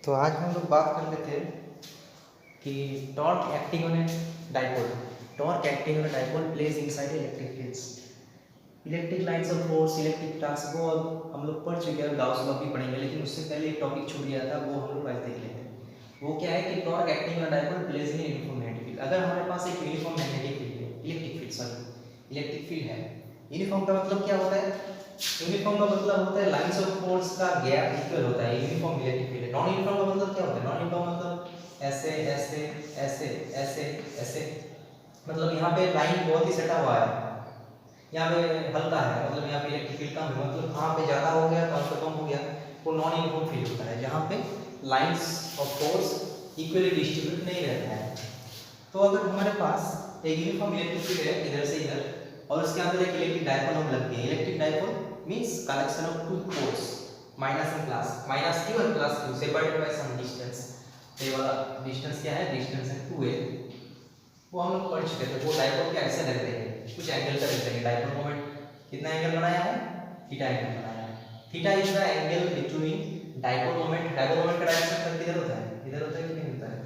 तो आज हम लोग बात कर लेते हैं कि torque acting on a dipole. Torque acting on a dipole place inside electric fields. Electric lines of force, electric flux, वो हम लोग पढ़ चुके हैं, गाउस लॉ भी पढ़ेंगे, लेकिन उससे पहले एक टॉपिक छूट गया था, वो हम लोग आज देख लेते हैं। वो क्या है कि torque acting on dipole place in uniform magnetic field. अगर हमारे पास एक यूनिफॉर्म मैग्नेटिक फील्ड है, इलेक्ट्रिक फील्ड है। यूनिफॉर्म का मतलब क्या होता है? यूनिफॉर्म का मतलब होता है लाइंस ऑफ फोर्स का गैप इक्वल होता है, यूनिफॉर्म इलेक्ट्रिक फील्ड है। नॉन यूनिफॉर्म का मतलब क्या होता है? नॉन यूनिफॉर्म मतलब ऐसे ऐसे ऐसे ऐसे ऐसे, मतलब यहाँ पे लाइन बहुत ही सटा हुआ है, यहाँ पे हल्का है, मतलब यहाँ पे इलेक्ट्रिक फील्ड कम है, मतलब कहाँ पे ज़्यादा हो गया, कहाँ पे कम हो गया, वो नॉन यूनिफॉर्म फील्ड होता है, जहाँ पे lines of force equally distribute नहीं रहता है। तो अगर हमारे पास एक यूनिफॉर्म इलेक्ट्रिक फील्ड है इधर से इधर, और उसके अंदर एक इलेक्ट्रिक डाइपोल हम लग गए। Electric dipole means collection of two poles minus and plus, minus q और plus q separated by some distance. ये वाला डिस्टेंस क्या है? डिस्टेंस है 2a। वो हम लोग पढ़ चुके थे। वो डाइपोल के ऐसे लगते हैं, कुछ एंगल का लगते हैं। डाइपोल मोमेंट कितना एंगल बनाया है? थीटा एंगल बनाया है। Theta is the angle between dipole moment. Dipole moment का डायरेक्शन किधर होता है? इधर होता है कि नहीं होता है?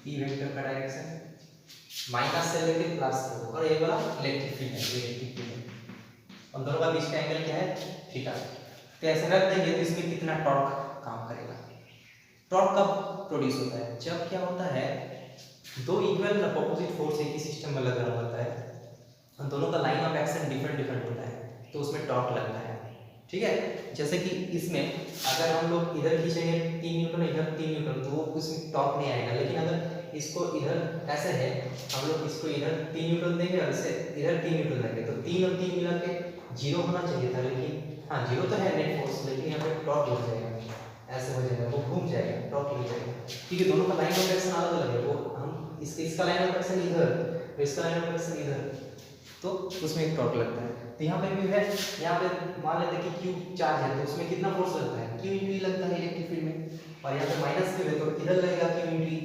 p वेक्टर का डायरेक्शन माइनस से लेके प्लस तक, और ये वाला इलेक्ट्रिक फील्ड है, इलेक्ट्रिक फील्ड है, और दोनों का बीच का एंगल क्या है? थीटा। तो ऐसे रख देंगे तो इसमें कितना टॉर्क काम करेगा? टॉर्क कब प्रोड्यूस होता है? जब क्या होता है, दो इक्वल अपोजिट फोर्स एक ही सिस्टम में लगा होता है, और दोनों का line of action different different होता है, तो उसमें टॉर्क लगता है। ठीक है, जैसे कि इसमें अगर हम लोग इधर खींचेंगे 3 न्यूटन, इधर 3 न्यूटन, तो वो उसमें टॉर्क नहीं आएगा। लेकिन अगर इसको इधर ऐसे है, हम लोग इसको इधर 3 न्यूटन देंगे और इसे इधर 3 न्यूटन देंगे, तो 3 और 3 मिला के 0 होना चाहिए था, लेकिन हाँ 0 तो है नेट फोर्स, लेकिन यहाँ पे टॉर्क लग जाएगा, ऐसे हो जाएगा, वो घूम जाएगा, टॉर्क लग जाएगा, क्योंकि दोनों का लाइन ऑफ एक्शन अलग अलग है। वो हम इसका लाइन ऑफ एक्शन इधर, इसका लाइन ऑफ एक्शन इधर, तो उसमें एक टॉर्क लगता है। तो यहाँ पे भी है, यहाँ पे मान लेते हैं कि Q चार्ज है, तो उसमें कितना फोर्स लगता है? Q × E लगता है इलेक्ट्रिक फील्ड में, और यहाँ पे माइनस Q है, तो इधर लगेगा Q × E।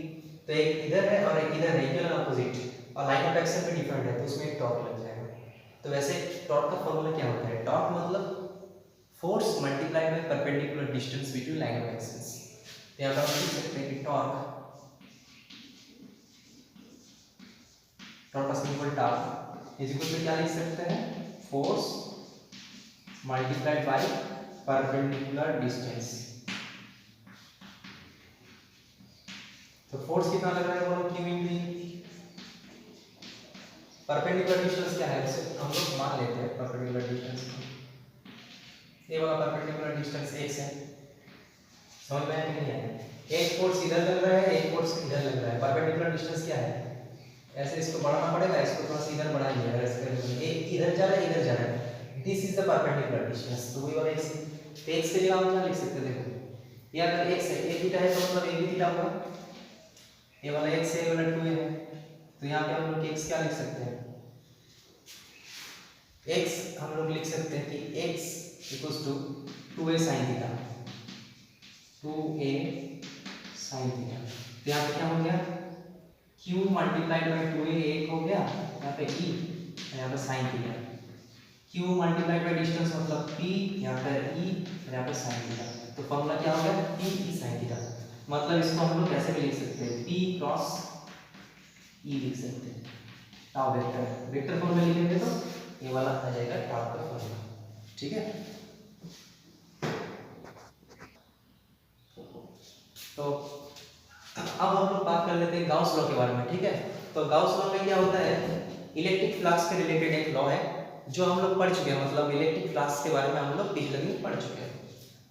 तो एक इधर है और एक इधर है, इक्वल अपोजिट, और लाइन ऑफ एक्शन भी डिफरेंट है, तो उसमें एक टॉर्क लग जाएगा। तो वैसे टॉर्क का फॉर्मूला क्या होता है? टॉर्क मतलब force multiplied by perpendicular distance between line of actions. यहाँ पर हम लिख सकते हैं कि टॉर्क का simple torque is equal to क्या लिख सकते हैं? Force multiplied by perpendicular distance. तो फोर्स कितना लग रहा है? बोलो Q × E। परपेंडिकुलर डिस्टेंस क्या है? उसे हम लोग मान लेते हैं परपेंडिकुलर डिस्टेंस, ये वाला परपेंडिकुलर डिस्टेंस x है। समझ में आया कि नहीं आया? एक फोर्स इधर लग रहा है, एक फोर्स इधर लग रहा है। परपेंडिकुलर डिस्टेंस क्या है? ऐसे इसको बढ़ाना पड़ेगा, इसको थोड़ा सा इधर बढ़ाएंगे, अगर इसके एक इधर जा रहा है, इधर जा रहा है, this is the perpendicular distance. तो वही वाला x, तो x के जगह हम क्या लिख सकते हैं? देखो, ये अगर x है, a थीटा है, तो मतलब a भी थीटा होगा। ये वाला x है, ये वाला 2a है, तो यहाँ पे हम लोग x क्या लिख सकते हैं? x हम लोग लिख सकते हैं कि x = 2a sin theta, 2a sin theta. तो यहाँ पे क्या हो गया? q मल्टीप्लाइड बाय 2a एक हो गया, यहाँ पे e, यहाँ पे sin theta. q multiplied by distance मतलब p, यहाँ पे e, यहाँ पे sin थीटा। तो फॉर्मूला क्या हो गया? p e sin theta. मतलब इसको हम लोग कैसे भी लिख सकते हैं? p क्रॉस e लिख सकते हैं। टाउ वेक्टर, वेक्टर फॉर्म में लिखेंगे तो ये वाला आ जाएगा टाउ का फॉर्मूला। ठीक है, तो अब हम लोग बात कर लेते हैं गाउस लॉ के बारे में। ठीक है, तो गाउस लॉ में क्या होता है? इलेक्ट्रिक फ्लक्स के रिलेटेड एक लॉ है जो हम लोग पढ़ चुके हैं, मतलब इलेक्ट्रिक फ्लक्स के बारे में हम लोग पिछले दिन पढ़ चुके हैं।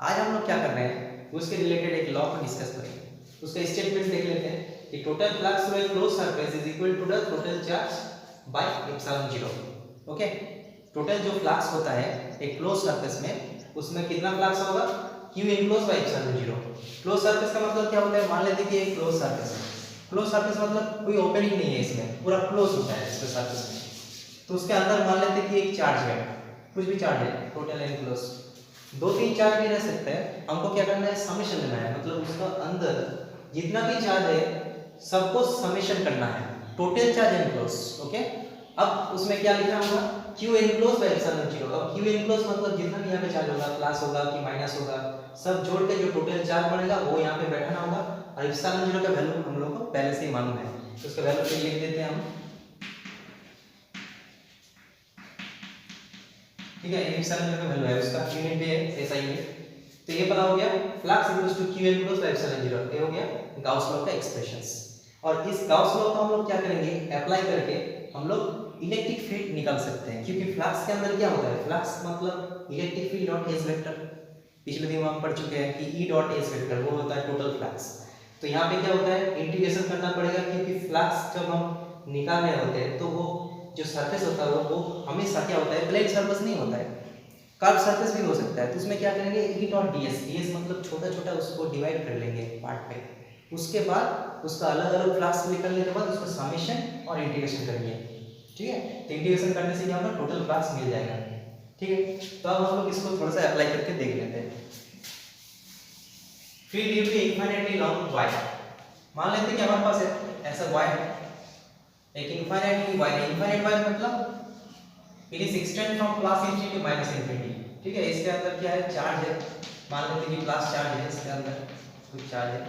आज हम लोग क्या कर रहे हैं? उसके रिलेटेड एक लॉ को डिस्कस करेंगे। उसका स्टेटमेंट देख लेते हैं कि total flux through a closed surface is equal to the total charge by epsilon 0। Okay, total जो फ्लक्स होता है एक क्लोज सरफेस में, उसमें कितना फ्लक्स होगा? Q enclosed by epsilon 0। Close surface का मतलब क्या होता है? मान लेते हैं कि एक क्लोज सरफेस है। क्लोज सरफेस मतलब कोई ओपनिंग नहीं है, इसमें पूरा क्लोज होता है इसके सरफेस में। तो उसके अंदर मान लेते हैं कि एक चार्ज है, कुछ भी चार्ज है, टोटल एनक्लोज, 2-3 चार्ज भी रह सकते हैं। हमको क्या करना है? समेशन लेना है, मतलब उसका अंदर जितना भी चार्ज है सबको समेशन करना है, टोटल चार्ज एनक्लोज। ओके, अब उसमें क्या लिखना होगा? Q enclosed by epsilon 0। अब Q enclosed मतलब जितना भी यहाँ पे चार्ज होगा, प्लस होगा कि माइनस होगा, सब जोड़ के जो टोटल चार्ज बनेगा वो यहाँ पे बैठाना होगा। और एप्सिलॉन जीरो का वैल्यू हम लोग को पहले से ही मालूम है, तो उसका वैल्यू पे लिख देते हैं हम। ठीक है, एप्सिलॉन जीरो का वैल्यू है उसका यूनिट पे ऐसा ही है। तो ये पता हो गया flux equals to q equals to epsilon zero, ये हो गया गाउस लॉ का एक्सप्रेशंस। और इस गाउस लॉ को हम लोग क्या करेंगे, अप्लाई करके हम लोग इलेक्ट्रिक फील्ड निकाल सकते हैं। क्योंकि फ्लक्स के अंदर क्या होता है, फ्लक्स मतलब electric field dot S vector, पिछले दिन हम पढ़ चुके हैं कि E डॉट एस वेक्टर वो होता है टोटल फ्लक्स। तो यहाँ पे क्या होता है, इंटीग्रेशन करना पड़ेगा, क्योंकि फ्लक्स जब हम निकाल रहे होते हैं तो वो जो सरफेस होता है वो हमेशा क्या होता है, प्लेन सरफेस नहीं होता है, कर्व सरफेस भी हो सकता है। तो उसमें क्या करेंगे, E डॉट ds, ds मतलब छोटा छोटा उसको डिवाइड कर लेंगे पार्ट पे, उसके बाद उसका अलग अलग फ्लक्स निकलने के बाद उसको समेशन और इंटीग्रेशन करेंगे। ठीक है, तो इंटीग्रेशन करने से क्या होगा, टोटल फ्लक्स मिल जाएगा। ठीक है, तो अब हम लोग इसको थोड़ा सा अप्लाई करके देख लेते हैं। Field due to infinitely long wire, मान लेते हैं कि हमारे पास ऐसा वायर है, एक इनफाइनाइटली वायर है। इनफाइनाइट वायर मतलब it is extend from plus infinity to minus infinity. ठीक है, इसके अंदर क्या है, चार्ज है, मान लेते हैं कि प्लस चार्ज है, इसके अंदर कुछ चार्ज है।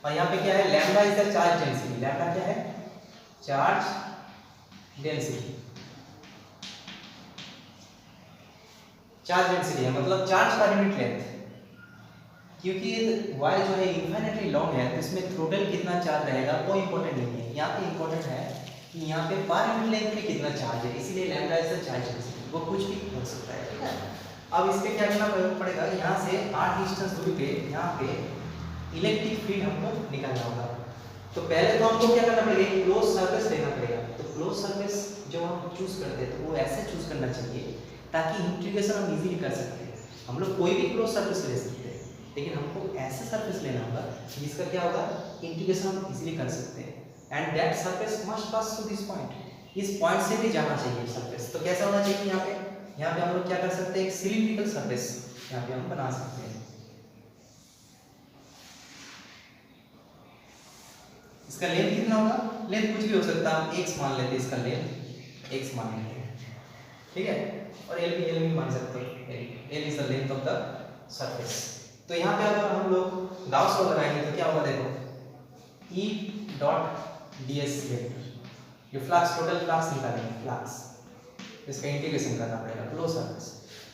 और यहाँ पे क्या है, lambda is the charge density. Lambda क्या है, चार्ज डेंसिटी। चार्ज डेंसिटी है मतलब चार्ज पर यूनिट लेंथ। क्योंकि वायर जो है इनफाइनाइटली लॉन्ग है तो इसमें टोटल कितना चार्ज रहेगा वो इंपॉर्टेंट नहीं है, यहाँ पे इंपॉर्टेंट है कि यहाँ पे पर यूनिट लेंथ में कितना चार्ज है, इसीलिए lambda is the charge density, वो कुछ भी हो सकता है। ठीक है, अब इस पे क्या करना पड़ेगा, यहाँ से r डिस्टेंस दूरी पे यहाँ पे इलेक्ट्रिक फील्ड हमको निकालना होगा। तो पहले तो हमको क्या करना पड़ेगा, क्लोज सरफेस लेना पड़ेगा। तो क्लोज सरफेस जो हम चूज करते हैं तो वो ऐसे चूज करना चाहिए ताकि इंटीग्रेशन हम इजीली कर सकते हैं। हम लोग कोई भी क्लोज सरफेस ले सकते हैं, लेकिन हमको ऐसे सरफेस लेना होगा जिसका क्या होगा, इंटीग्रेशन हम इजीली कर सकते हैं। And that surface must pass through this point, इस पॉइंट से भी जाना चाहिए सरफेस। तो कैसा होना चाहिए, यहाँ पे हम लोग क्या कर सकते हैं, एक सिलिंड्रिकल सरफेस यहाँ पे हम बना सकते हैं। इसका लेंथ कितना होगा, लेंथ कुछ भी हो सकता है, हम x मान लेते हैं, इसका लेंथ x मान लेते हैं। ठीक है, और l भी मान सकते हैं, l is the length of the surface. तो यहाँ पे अगर हम लोग गाउस लॉ लगाएंगे तो क्या होगा, देखो E डॉट ds वेक्टर, ये फ्लक्स टोटल फ्लक्स निकालेंगे, फ्लक्स इसका इंटीग्रेशन करना पड़ेगा क्लोज सरफेस।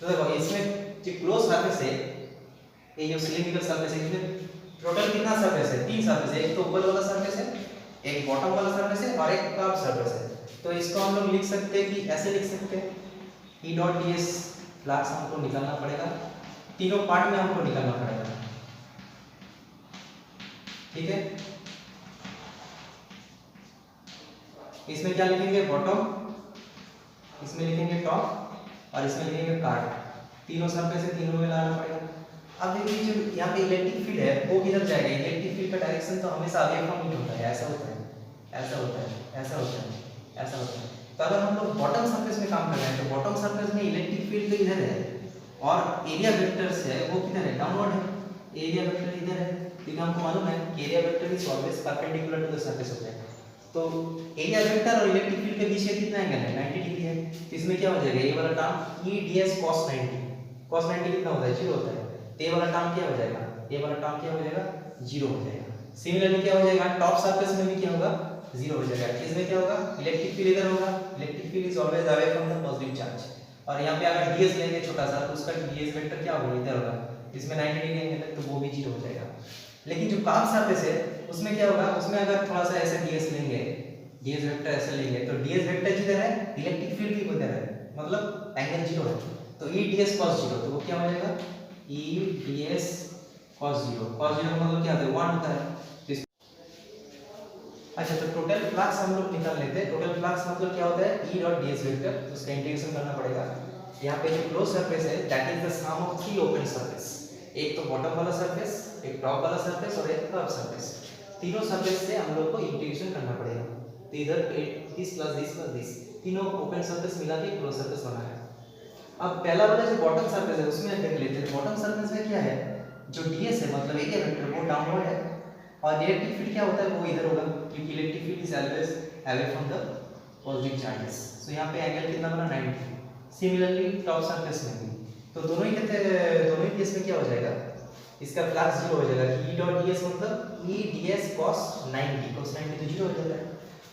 तो देखो इसमें जो क्लोज सरफेस है, ये जो सिलिंड्रिकल सरफेस है, इसमें टोटल कितना सरफेस है, 3 सरफेस है, एक तो ऊपर वाला सरफेस है, एक बॉटम वाला सरफेस है और एक कर्व सरफेस है। तो इसको हम लोग लिख सकते हैं कि ऐसे लिख सकते हैं, E डॉट ds फ्लक्स हमको निकालना पड़ेगा, तीनों पार्ट में हमको निकालना पड़ेगा। ठीक है, इसमें क्या लिखेंगे, बॉटम, इसमें लिखेंगे टॉप और इसमें लिखेंगे कार्ड। तीनों सरफेस है, तीनों में लाना पड़ेगा। अब देखिए जो यहाँ पे इलेक्ट्रिक फील्ड है वो किधर जाएगा, इलेक्ट्रिक फील्ड का डायरेक्शन तो हमेशा आगे फ्रॉम होता है, ऐसा होता है, ऐसा होता है, ऐसा होता है, ऐसा होता है। तो अगर हम लोग बॉटम सरफेस में काम कर रहे हैं तो बॉटम सरफेस में इलेक्ट्रिक फील्ड तो इधर है और एरिया वेक्टर है वो किधर है, डाउनवर्ड है, एरिया वेक्टर इधर है, क्योंकि हमको मालूम है area vector is always perpendicular to the surface होता है। तो एरिया वेक्टर और इलेक्ट्रिक फील्ड के बीच में कितना एंगल है, 90 डिग्री है। तो इसमें क्या हो जाएगा, ये वाला term E ds cos 90, cos 90 कितना होता है, 0 होता है। तो ये वाला टर्म क्या हो जाएगा, ये वाला टर्म क्या हो जाएगा, 0 हो जाएगा। सिमिलरली क्या हो जाएगा, टॉप सरफेस में भी क्या होगा, 0 हो जाएगा। इसमें क्या होगा, इलेक्ट्रिक फील्ड इधर होगा, electric field is always away from the positive charge. और यहाँ पे अगर ds लेंगे छोटा सा तो उसका ds वेक्टर क्या होगा, इधर होगा, इसमें 90 डिग्री एंगल है तो वो भी 0 हो जाएगा। लेकिन जो कर्व सरफेस है उसमें क्या होगा, उसमें अगर थोड़ा सा ऐसे ds लेंगे, ds वेक्टर ऐसे लेंगे तो ds वेक्टर जिधर है इलेक्ट्रिक फील्ड भी उधर है, मतलब एंगल 0 है। तो E ds cos 0 तो वो क्या हो जाएगा, E ds cos 0, cos 0 का मतलब क्या होता है, 1 होता है। अच्छा, तो टोटल फ्लक्स हम लोग निकाल लेते हैं। टोटल फ्लक्स मतलब क्या होता है, E डॉट ds वेक्टर, तो उसका इंटीग्रेशन करना पड़ेगा। यहाँ पे जो क्लोज सरफेस है that is the sum of 3 open surface, एक तो बॉटम वाला सरफेस, एक टॉप वाला सरफेस और एक कर्व सरफेस। तीनों सरफेस से हम लोग को इंटीग्रेशन करना पड़ेगा। तो इधर दिस प्लस दिस तीनों ओपन सरफेस मिला के क्लोज सरफेस बना है। अब पहला वाला जो बॉटम सरफेस है उसमें देख लेते हैं। बॉटम सरफेस में क्या है, जो ds है मतलब एरिया वेक्टर वो डाउनवर्ड है और इलेक्ट्रिक फील्ड क्या होता है वो इधर होगा, क्योंकि electric field is always away from the positive charges. So यहाँ पे एंगल कितना बना, 90। सिमिलरली टॉप सरफेस में भी, तो तो दोनों ही केस में क्या हो जाएगा, इसका फ्लक्स जीरो हो जाएगा कि ई डॉट डी एस मतलब ई डी एस कॉस 90 तो जीरो हो जाता है।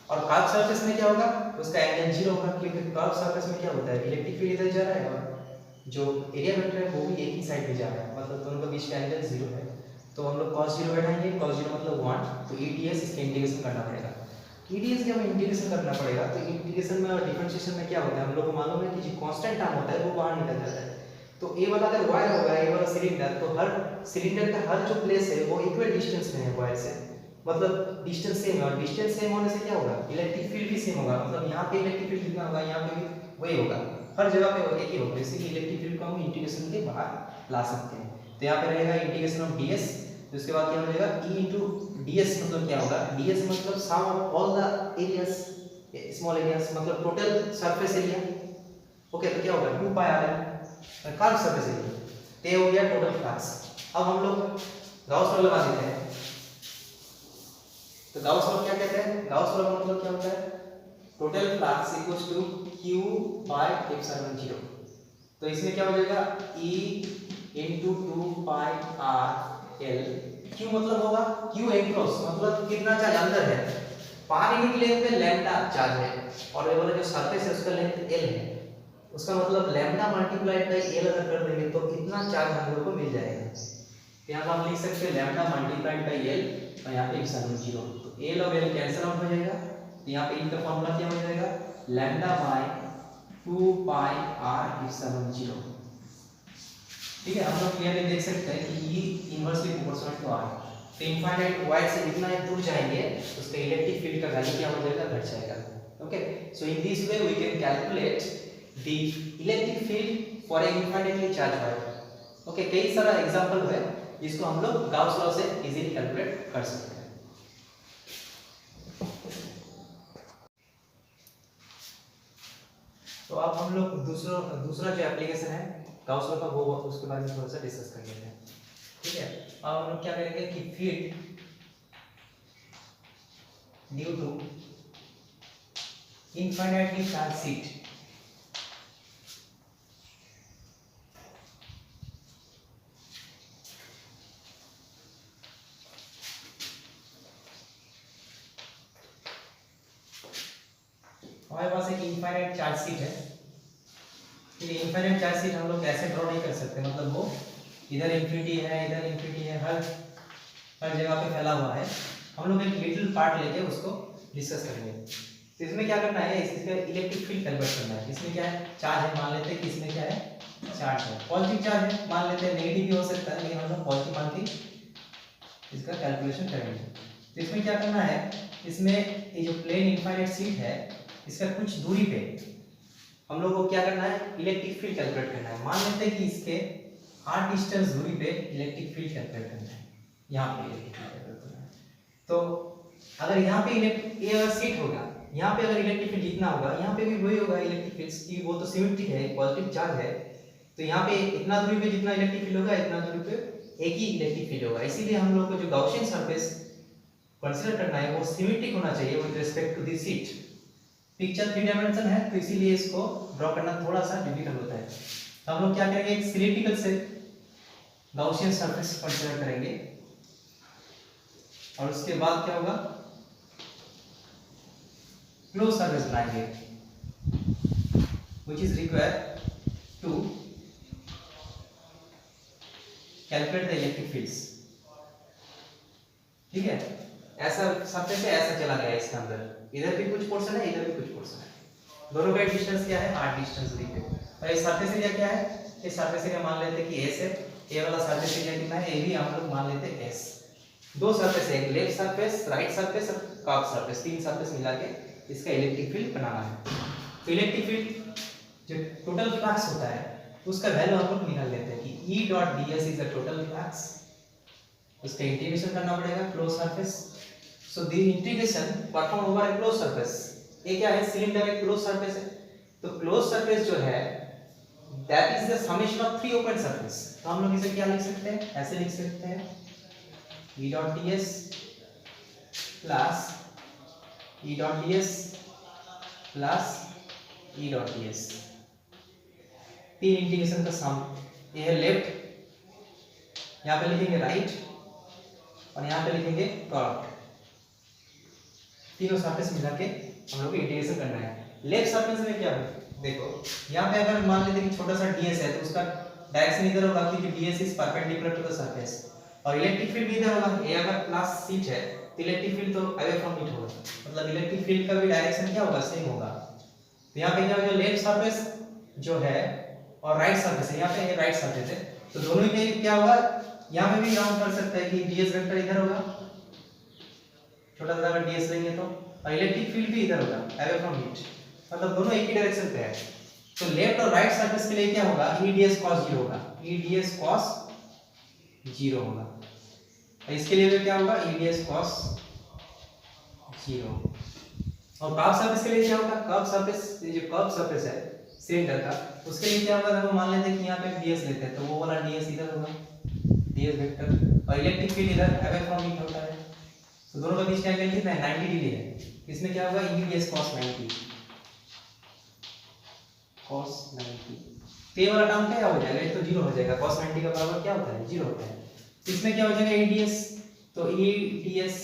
और कर्व सरफेस में क्या होगा, उसका एंगल जीरो होगा, क्योंकि कर्व सरफेस में क्या होता है, इलेक्ट्रिक फील्ड इधर जा रहा है और जो एरिया वेक्टर है वो भी एक ही साइड में जा रहा है, मतलब दोनों के बीच का एंगल जीरो है। तो हम लोग cos जीरो बैठाएंगे, cos जीरो मतलब 1, तो ई डी एस इसका इंटीग्रेशन करना पड़ेगा। ई डी एस का हमें इंटीग्रेशन करना पड़ेगा, तो इंटीग्रेशन में और डिफरेंशिएशन में क्या होता है, हम लोग को मालूम है कि जो कांस्टेंट टर्म होता है वो बाहर निकल जाता है। तो ए वाला अगर वायर होगा, ए वाला सिलेंडर, तो हर सिलेंडर का हर जो प्लेस है वो इक्वल डिस्टेंस में है वायर से, मतलब डिस्टेंस सेम है, और डिस्टेंस सेम होने से क्या होगा, इलेक्ट्रिक फील्ड भी सेम होगा, मतलब यहाँ पे इलेक्ट्रिक फील्ड कितना होगा, यहाँ पे भी वही होगा, हर जगह पे एक ही होगा, इसीलिए इलेक्ट्रिक फील्ड को हम इंटीग्रेशन के बाहर ला सकते हैं। तो यहाँ पे रहेगा इंटीग्रेशन ऑफ ds, तो उसके बाद क्या हो जाएगा e into ds, मतलब क्या होगा, ds मतलब sum of all the areas, small areas मतलब टोटल सरफेस एरिया। ओके, तो क्या होगा 2 pi rn curve surface area, तो ये हो गया टोटल फ्लक्स। अब हम लोग गाउस लॉ लगा देते हैं। तो गाउस लॉ क्या कहते हैं, गाउस लॉ मतलब क्या होता है, total flux equals to q by epsilon 0। तो इसमें क्या हो जाएगा e into 2 pi r l, q मतलब होगा q एक्रॉस मतलब कितना चार्ज अंदर है, पार यूनिट लेंथ पे लैम्डा चार्ज है, और ये वाला जो सरफेस है उसका लेंथ l है, उसका मतलब लैम्डा मल्टीप्लाइड बाय l अगर कर देंगे तो कितना चार्ज हम लोग को मिल जाएगा। यहाँ पर हम लिख सकते हैं लैम्डा मल्टीप्लाइड बाय l, और यहाँ पे एप्सिलॉन 0, तो l और l कैंसिल आउट हो जाएगा, तो यहाँ पे इनका फॉर्मूला क्या हो जाएगा, lambda by 2 pi r epsilon 0। ठीक है, हम लोग क्लियरली देख सकते हैं कि ये इनवर्सली प्रोपोर्शनल टू r, तो इनफाइनाइट वायर से जितना दूर जाएंगे उसका इलेक्ट्रिक फील्ड का वैल्यू क्या हो जाएगा, घट जाएगा। Okay, so in this way we can calculate the electric field for a infinitely charge wire. Okay, कई सारा एग्जांपल है जिसको हम लोग गाउस लॉ से इजीली कैलकुलेट कर सकते हैं। तो अब हम लोग दूसरा जो एप्लीकेशन है गाउस लॉ का वो उसके बारे में थोड़ा सा डिस्कस कर लेते हैं। ठीक है, अब हम लोग क्या करेंगे कि field due to infinitely charge sheet, हमारे पास एक इनफाइनाइट चार्ज शीट है। ये इनफाइनाइट चार्ज शीट हम लोग कैसे ड्रॉ नहीं कर सकते, मतलब वो इधर इंफिनिटी है, इधर इंफिनिटी है, हर जगह पे फैला हुआ है। हम लोग एक लिटिल पार्ट लेके उसको डिस्कस करेंगे। तो इसमें क्या करना है, इसका इलेक्ट्रिक फील्ड कैलकुलेट करना है। इसमें क्या है, चार्ज है, मान लेते हैं कि इसमें क्या है, चार्ज है, पॉजिटिव चार्ज है, मान लेते हैं, नेगेटिव भी हो सकता है, लेकिन हम लोग पॉजिटिव मान के इसका कैलकुलेशन करेंगे। तो इसमें क्या करना है, इसमें ये जो प्लेन इनफाइनाइट शीट है इसका कुछ दूरी पे हम लोग को क्या करना है, इलेक्ट्रिक फील्ड कैलकुलेट करना है। मान लेते हैं कि इसके r डिस्टेंस दूरी पे इलेक्ट्रिक फील्ड कैलकुलेट करना है, यहाँ पे इलेक्ट्रिक फील्ड कैलकुलेट करना है। तो अगर यहाँ पे ये अगर शीट होगा, यहाँ पे अगर इलेक्ट्रिक फील्ड जितना होगा यहाँ पे भी वही होगा इलेक्ट्रिक फील्ड की, वो तो सिमेट्रिक है, पॉजिटिव चार्ज है, तो यहाँ पे इतना दूरी पे जितना इलेक्ट्रिक फील्ड होगा इतना दूरी पे एक ही इलेक्ट्रिक फील्ड होगा। इसीलिए हम लोग को जो गाउसियन सरफेस कंसीडर करना है वो सिमेट्रिक होना चाहिए with respect to the sheet. Picture 3 dimension है तो इसीलिए इसको ड्रॉ करना थोड़ा सा डिफिकल्ट होता है। तो हम लोग क्या करेंगे, एक सिलेंड्रिकल से गाउसियन सरफेस कंसीडर करेंगे, और उसके बाद क्या होगा, क्लोज सरफेस बनाएंगे which is required to calculate the electric fields. ठीक है, ऐसा सरफेस है, ऐसा चला गया इसके अंदर, इधर भी कुछ पोर्शन है, इधर भी कुछ पोर्शन है, दोनों का डिस्टेंस क्या है, r डिस्टेंस दी पे। और ये सरफेस एरिया क्या है, ये सरफेस एरिया मान लेते हैं कि s है, ये वाला सरफेस एरिया कितना है, ये भी हम लोग मान लेते हैं s। दो सरफेस है, एक लेफ्ट सरफेस, राइट सरफेस और कर्व सरफेस, तीन सरफेस मिला के इसका इलेक्ट्रिक फील्ड बनाना है। तो इलेक्ट्रिक फील्ड जो टोटल फ्लक्स होता है उसका वैल्यू हम लोग निकाल लेते हैं कि E dot ds is the total flux, उसका इंटीग्रेशन करना पड़ेगा close surface. So the integration perform over A close surface, ये क्या है, सिलेंडर एक क्लोज सरफेस है, तो क्लोज सरफेस जो है that is the summation of three open surface. तो हम लोग इसे क्या लिख सकते हैं, ऐसे लिख सकते हैं E dot ds plus E dot ds plus E dot ds, तीन इंटीग्रेशन का सम ये है लेफ्ट, यहाँ पे लिखेंगे राइट और यहाँ पे लिखेंगे टॉर्क। तीनों सरफेस मिला के हम लोग को इंटीग्रेशन करना है। लेफ्ट सरफेस में क्या है, देखो यहाँ पे अगर मान लेते कि छोटा सा ds है तो उसका डायरेक्शन इधर होगा क्योंकि ds is perpendicular to the surface, और इलेक्ट्रिक फील्ड भी इधर होगा। ये अगर प्लस सीट है तो इलेक्ट्रिक फील्ड तो अवे फ्रॉम इट होगा, मतलब इलेक्ट्रिक फील्ड का भी डायरेक्शन क्या होगा, सेम होगा। तो यहाँ पे क्या होगा, लेफ्ट सरफेस जो है और राइट सरफेस है, यहाँ पे राइट सरफेस है तो दोनों में क्या होगा, यहाँ पे भी राउंड कर सकता है कि ds वेक्टर इधर होगा, छोटा सा अगर ds लेंगे तो, और इलेक्ट्रिक फील्ड भी इधर होगा अवे फ्रॉम इट, मतलब दोनों एक ही डायरेक्शन पे है। तो लेफ्ट और राइट सरफेस के लिए क्या होगा, eds cos 0 होगा, eds cos 0 होगा। और इसके लिए भी क्या होगा, eds cos 0। और कर्व सरफेस के लिए क्या होगा, कर्व सरफेस, ये जो कर्व सरफेस है सिलेंडर का, उसके लिए क्या होगा, हम मान लेते हैं कि यहाँ पे ds लेते हैं तो वो वाला ds इधर होगा, ds वेक्टर, और इलेक्ट्रिक फील्ड इधर अवे फ्रॉम इट होता है। तो दोनों के बीच का एंगल कितना है, 90 डिग्री है। इसमें क्या होगा, eds cos 90, cos 90। तो ये वाला टर्म क्या हो जाएगा, ये तो 0 हो जाएगा, cos 90 का बराबर क्या होता है, 0 होता है। इसमें क्या हो जाएगा, eds, तो eds,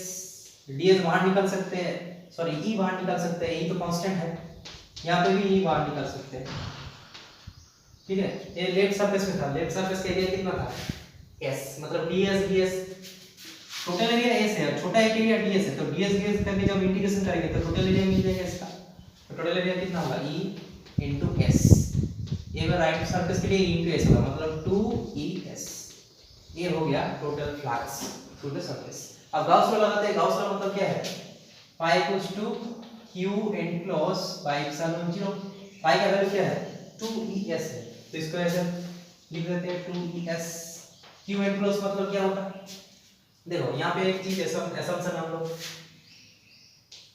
ds बाहर निकल सकते हैं, सॉरी e बाहर निकल सकते हैं, e तो कांस्टेंट है, यहाँ पे भी e बाहर निकल सकते हैं, ठीक है। ये लेफ्ट सरफेस में था, लेफ्ट सरफेस का एरिया कितना था, s, मतलब ds टोटल एरिया s है, छोटा एक एरिया ds है, तो ds ds करके जब इंटीग्रेशन करेंगे तो टोटल एरिया मिल जाएगा इसका। तो टोटल एरिया कितना होगा, e into s, ये में राइट सरफेस के लिए e into s होगा, मतलब 2es, ये हो गया total flux through the surface. अब गॉस लॉ लगाते हैं। गॉस लॉ मतलब क्या है, phi equals to q enclose by epsilon 0। Phi का वैल्यू क्या है, 2es है, तो इसको ऐसे लिख देते हैं 2es। q एनक्लोज मतलब क्या होता है, देखो यहाँ पे एक चीज असम्पशन हम लोग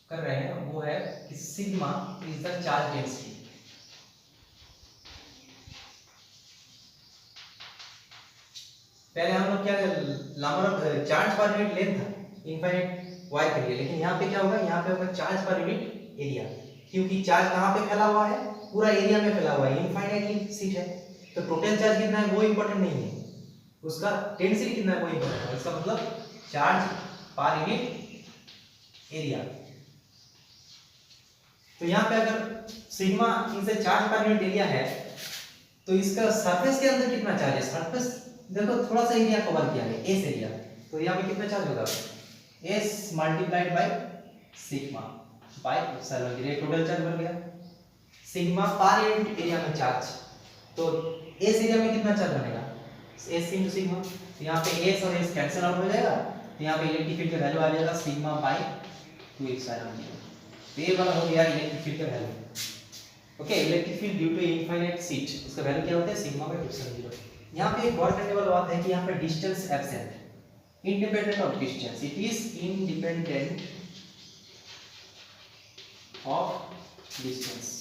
कर रहे हैं, वो है कि sigma is the charge density. पहले हम लोग क्या, number of charge per unit length था इनफाइनाइट y के लिए, लेकिन यहाँ पे क्या होगा, यहाँ पे होगा चार्ज पर यूनिट एरिया, क्योंकि चार्ज कहाँ पे फैला हुआ है, पूरा एरिया में फैला हुआ है, इनफाइनाइटली सीट है। तो टोटल चार्ज कितना है वो इंपॉर्टेंट नहीं है, उसका डेंसिटी कितना है वो इंपॉर्टेंट है। इसका मतलब चार्ज पर यूनिट एरिया। तो यहाँ पे अगर sigma is the charge per unit area है तो इसका सरफेस के अंदर कितना चार्ज है, सरफेस देखो थोड़ा सा एरिया कवर किया है, एस एरिया, तो यहाँ पे कितना चार्ज होगा, s multiplied by sigma bye epsilon 0, total charge बन गया। सिग्मा पर यूनिट एरिया में चार्ज, तो s एरिया में कितना चार्ज बनेगा, s into सिग्मा, तो यहाँ पे s और s कैंसिल आउट हो जाएगा, तो यहाँ पे इलेक्ट्रिक फील्ड का वैल्यू आ जाएगा सिग्मा बाय 2 एप्सिलॉन 0। तो ये वाला हो गया इलेक्ट्रिक फील्ड का value. Okay, electric field due to infinite sheet, इसका वैल्यू क्या होता है, सिग्मा बाय 2 एप्सिलॉन 0। यहाँ पे एक और करने वाला बात है कि यहाँ पे distance absent, independent of distance, it is independent of distance।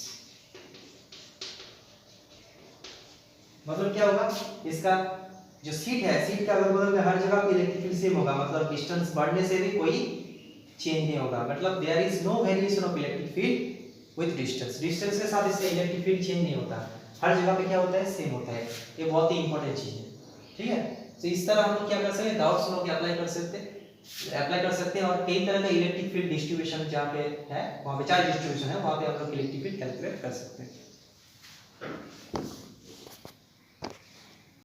मतलब क्या होगा, इसका जो सीट है, सीट का अगर बगल में हर जगह पे इलेक्ट्रिक फील्ड सेम होगा, मतलब डिस्टेंस बढ़ने से भी कोई चेंज नहीं होगा, मतलब there is no variation of electric field with distance, distance के साथ इससे इलेक्ट्रिक फील्ड चेंज नहीं होता, हर जगह पे क्या होता है, सेम होता है। ये बहुत ही इंपॉर्टेंट चीज है, ठीक है। तो इस तरह हम लोग क्या कर सकते हैं, गॉस लॉ अप्लाई कर सकते हैं, और कई तरह का इलेक्ट्रिक फील्ड डिस्ट्रीब्यूशन जहाँ पे है, वहाँ पे चार्ज डिस्ट्रीब्यूशन है, वहाँ पे हम लोग इलेक्ट्रिक फील्ड कैलकुलेट कर सकते हैं।